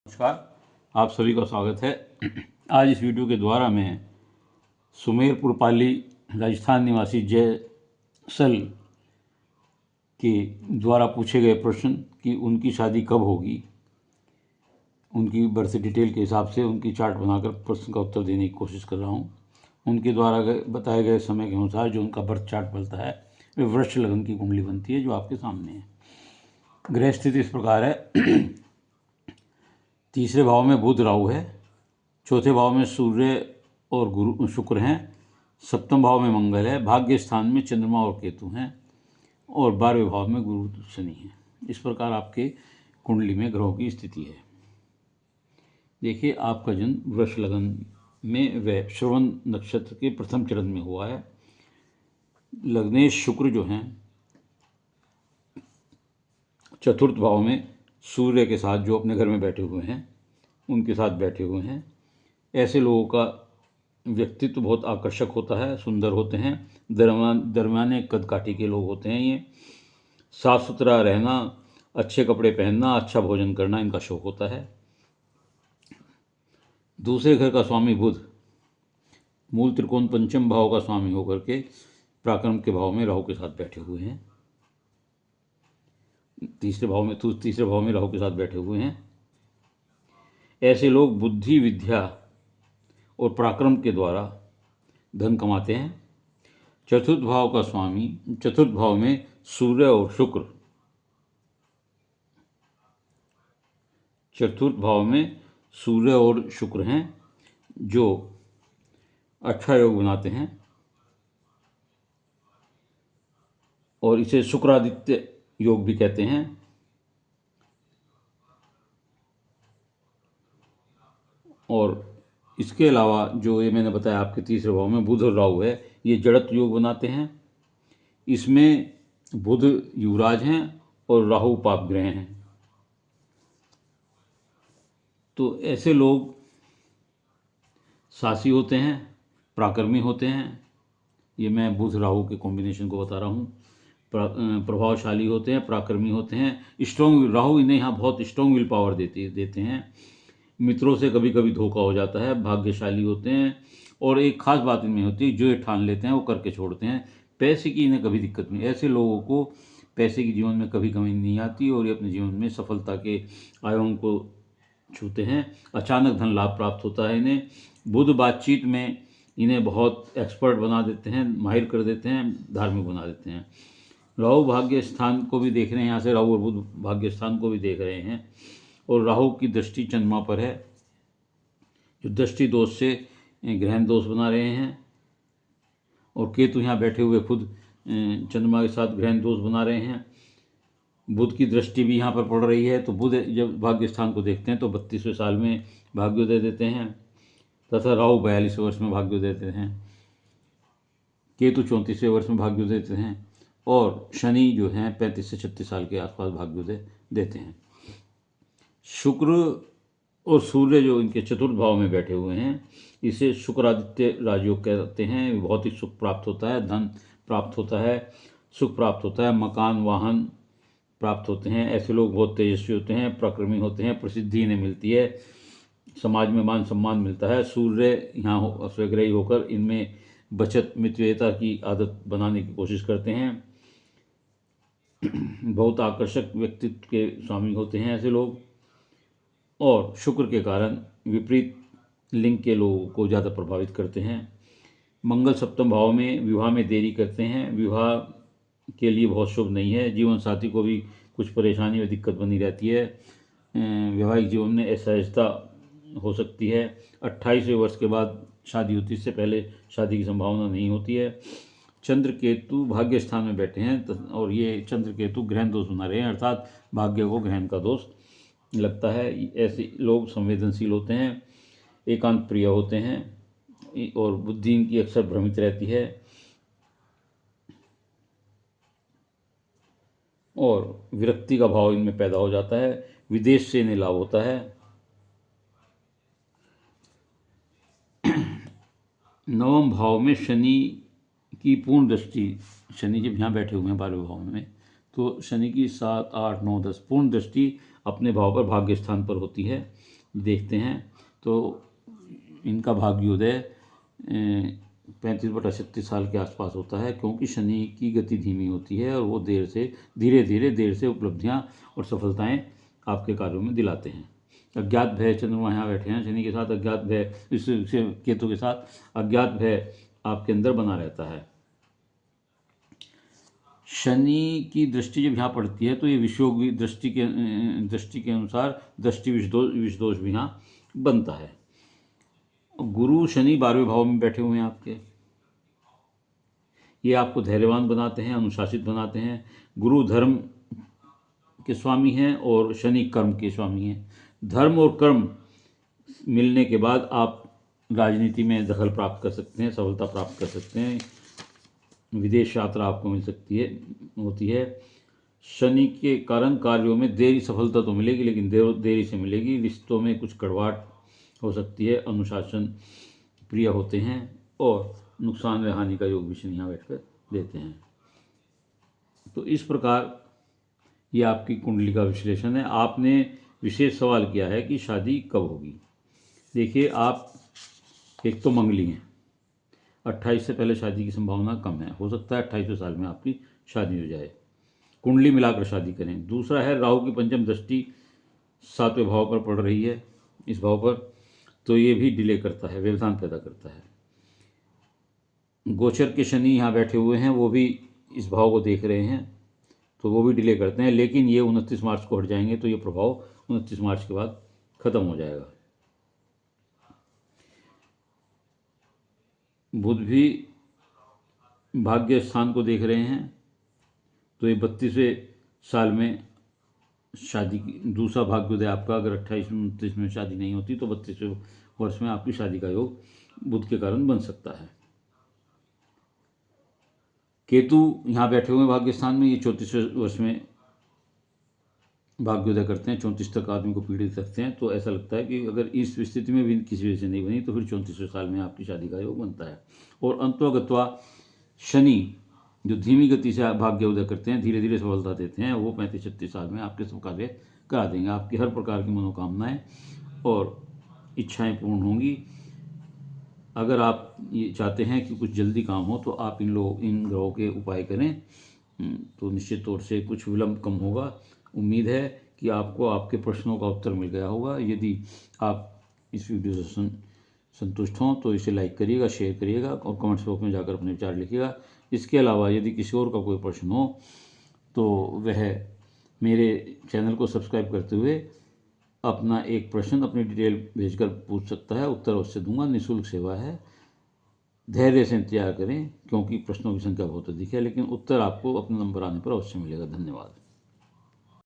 नमस्कार, आप सभी का स्वागत है। आज इस वीडियो के द्वारा मैं सुमेरपुर पाली राजस्थान निवासी जय सल के द्वारा पूछे गए प्रश्न कि उनकी शादी कब होगी, उनकी बर्थ डिटेल के हिसाब से उनकी चार्ट बनाकर प्रश्न का उत्तर देने की कोशिश कर रहा हूँ। उनके द्वारा बताए गए समय के अनुसार जो उनका बर्थ चार्ट बनता है वे वृष लगन की कुंडली बनती है, जो आपके सामने है। ग्रह स्थिति इस प्रकार है। तीसरे भाव में बुध राहु है, चौथे भाव में सूर्य और गुरु शुक्र हैं, सप्तम भाव में मंगल है, भाग्य स्थान में चंद्रमा और केतु हैं और 12वें भाव में गुरु शनि है। इस प्रकार आपके कुंडली में ग्रहों की स्थिति है। देखिए, आपका जन्म वृष लगन में व श्रवण नक्षत्र के प्रथम चरण में हुआ है। लग्नेश शुक्र जो हैं चतुर्थ भाव में सूर्य के साथ, जो अपने घर में बैठे हुए हैं उनके साथ बैठे हुए हैं। ऐसे लोगों का व्यक्तित्व बहुत आकर्षक होता है, सुंदर होते हैं, दरमियाने कद काठी के लोग होते हैं। ये साफ सुथरा रहना, अच्छे कपड़े पहनना, अच्छा भोजन करना इनका शौक होता है। दूसरे घर का स्वामी बुध मूल त्रिकोण पंचम भाव का स्वामी होकर के पराक्रम के भाव में राहु के साथ बैठे हुए हैं। तीसरे भाव में राहु के साथ बैठे हुए हैं। ऐसे लोग बुद्धि, विद्या और पराक्रम के द्वारा धन कमाते हैं। चतुर्थ भाव में सूर्य और शुक्र, चतुर्थ भाव में सूर्य और शुक्र हैं, जो अच्छा योग बनाते हैं और इसे शुक्रादित्य योग भी कहते हैं। और इसके अलावा जो ये मैंने बताया आपके तीसरे भाव में बुध और राहु है, ये जड़त्व योग बनाते हैं। इसमें बुध युवराज हैं और राहु पाप ग्रह हैं। तो ऐसे लोग साहसी होते हैं, पराक्रमी होते हैं। ये मैं बुध राहु के कॉम्बिनेशन को बता रहा हूँ। प्रभावशाली होते हैं, पराक्रमी होते हैं। स्ट्रॉन्ग राहु इन्हें यहाँ बहुत स्ट्रॉन्ग विल पावर देते हैं। मित्रों से कभी कभी धोखा हो जाता है। भाग्यशाली होते हैं और एक खास बात इनमें होती है, जो ये ठान लेते हैं वो करके छोड़ते हैं। पैसे की इन्हें कभी दिक्कत नहीं। ऐसे लोगों को पैसे की जीवन में कभी कमी नहीं आती और ये अपने जीवन में सफलता के आयाम को छूते हैं। अचानक धन लाभ प्राप्त होता है इन्हें। बुध बातचीत में इन्हें बहुत एक्सपर्ट बना देते हैं, माहिर कर देते हैं, धार्मिक बना देते हैं। राहु भाग्य स्थान को भी देख रहे हैं, यहाँ से राहु और बुध भाग्य स्थान को भी देख रहे हैं और राहु की दृष्टि चंद्रमा पर है, जो दृष्टि दोष से ग्रहण दोष बना रहे हैं। और केतु यहाँ बैठे हुए खुद चंद्रमा के साथ ग्रहण दोष बना रहे हैं। बुध की दृष्टि भी यहाँ पर पड़ रही है, तो बुध जब भाग्य स्थान को देखते हैं तो 32वें साल में भाग्योदय देते हैं तथा राहु 42वें वर्ष में भाग्योदय देते हैं। केतु 34वें वर्ष में भाग्योदय देते हैं और शनि जो हैं 35 से 36 साल के आसपास भाग्योदय देते हैं। शुक्र और सूर्य जो इनके चतुर्थ भाव में बैठे हुए हैं, इसे शुक्रादित्य राजयोग कहते हैं। भौतिक सुख प्राप्त होता है, धन प्राप्त होता है, सुख प्राप्त होता है, मकान वाहन प्राप्त होते हैं। ऐसे लोग बहुत तेजस्वी होते हैं, पराक्रमी होते हैं, प्रसिद्धि इन्हें मिलती है, समाज में मान सम्मान मिलता है। सूर्य यहाँ स्वग्रही होकर इनमें बचत मितव्ययिता की आदत बनाने की कोशिश करते हैं। बहुत आकर्षक व्यक्तित्व के स्वामी होते हैं ऐसे लोग। और शुक्र के कारण विपरीत लिंग के लोगों को ज़्यादा प्रभावित करते हैं। मंगल सप्तम भाव में विवाह में देरी करते हैं, विवाह के लिए बहुत शुभ नहीं है। जीवन साथी को भी कुछ परेशानी और दिक्कत बनी रहती है। वैवाहिक जीवन में असहजता हो सकती है। 28वें वर्ष के बाद शादी होती है, इससे पहले शादी की संभावना नहीं होती है। चंद्र केतु भाग्य स्थान में बैठे हैं और ये चंद्र केतु ग्रहण दोष बना रहे हैं, अर्थात भाग्य को ग्रहण का दोष लगता है। ऐसे लोग संवेदनशील होते हैं, एकांत प्रिय होते हैं और बुद्धि इनकी अक्सर भ्रमित रहती है और विरक्ति का भाव इनमें पैदा हो जाता है। विदेश से इन्हें लाभ होता है। नवम भाव में शनि की पूर्ण दृष्टि, शनि जब यहाँ बैठे हुए हैं 12वें भाव में, तो शनि की 7, 8, 9, 10 पूर्ण दृष्टि अपने भाव पर भाग्य स्थान पर होती है। देखते हैं तो इनका भाग्योदय 35/36 साल के आसपास होता है, क्योंकि शनि की गति धीमी होती है और वो देर से उपलब्धियां और सफलताएं आपके कार्यों में दिलाते हैं। अज्ञात भय, चंद्रमा यहाँ बैठे हैं शनि के साथ, अज्ञात भय इससे केतु के साथ अज्ञात भय आपके अंदर बना रहता है। शनि की दृष्टि जब यहाँ पड़ती है तो ये विषयोग दृष्टि के अनुसार दृष्टि विष दोष भी यहाँ बनता है। गुरु शनि 12वें भाव में बैठे हुए हैं आपके, ये आपको धैर्यवान बनाते हैं, अनुशासित बनाते हैं। गुरु धर्म के स्वामी हैं और शनि कर्म के स्वामी हैं। धर्म और कर्म मिलने के बाद आप राजनीति में दखल प्राप्त कर सकते हैं, सफलता प्राप्त कर सकते हैं, विदेश यात्रा आपको मिल सकती है होती है। शनि के कारण कार्यों में देरी सफलता तो मिलेगी, लेकिन देरी से मिलेगी। रिश्तों में कुछ कड़वाहट हो सकती है, अनुशासन प्रिय होते हैं और नुकसान व हानि का योग भी शनि यहाँ बैठकर देते हैं। तो इस प्रकार ये आपकी कुंडली का विश्लेषण है। आपने विशेष सवाल किया है कि शादी कब होगी। देखिए, आप एक तो मंगली हैं, 28 से पहले शादी की संभावना कम है, हो सकता है 28वें साल में आपकी शादी हो जाए। कुंडली मिलाकर शादी करें। दूसरा है राहु की पंचम दृष्टि 7वें भाव पर पड़ रही है, इस भाव पर, तो ये भी डिले करता है, व्यवधान पैदा करता है। गोचर के शनि यहाँ बैठे हुए हैं, वो भी इस भाव को देख रहे हैं, तो वो भी डिले करते हैं, लेकिन ये 29 मार्च को हट जाएंगे, तो ये प्रभाव 29 मार्च के बाद खत्म हो जाएगा। बुध भी भाग्य स्थान को देख रहे हैं, तो ये 32वें साल में शादी की दूसरा भाग्योदय आपका, अगर 28-29 में शादी नहीं होती तो 32वें वर्ष में आपकी शादी का योग बुध के कारण बन सकता है। केतु यहाँ बैठे हुए भाग्य स्थान में, ये 34वें वर्ष में भाग्योदय करते हैं, 34 तक आदमी को पीड़ित रखते हैं। तो ऐसा लगता है कि अगर इस स्थिति में भी किसी वजह से नहीं बनी तो फिर 34वें साल में आपकी शादी का योग बनता है। और अंतोगत्वा शनि जो धीमी गति से भाग्योदय करते हैं, धीरे धीरे सफलता देते हैं, वो 35-36 साल में आपके सब कार्य करा देंगे। आपकी हर प्रकार की मनोकामनाएं और इच्छाएं पूर्ण होंगी। अगर आप ये चाहते हैं कि कुछ जल्दी काम हो तो आप इन ग्रहों के उपाय करें, तो निश्चित तौर से कुछ विलंब कम होगा। उम्मीद है कि आपको आपके प्रश्नों का उत्तर मिल गया होगा। यदि आप इस वीडियो से संतुष्ट हों तो इसे लाइक करिएगा, शेयर करिएगा और कमेंट्स बॉक्स में जाकर अपने विचार लिखिएगा। इसके अलावा यदि किसी और का कोई प्रश्न हो तो वह मेरे चैनल को सब्सक्राइब करते हुए अपना एक प्रश्न अपनी डिटेल भेजकर पूछ सकता है, उत्तर अवश्य दूंगा। निःशुल्क सेवा है, धैर्य से इंतजार करें, क्योंकि प्रश्नों की संख्या बहुत अधिक है, लेकिन उत्तर आपको अपना नंबर आने पर अवश्य मिलेगा। धन्यवाद।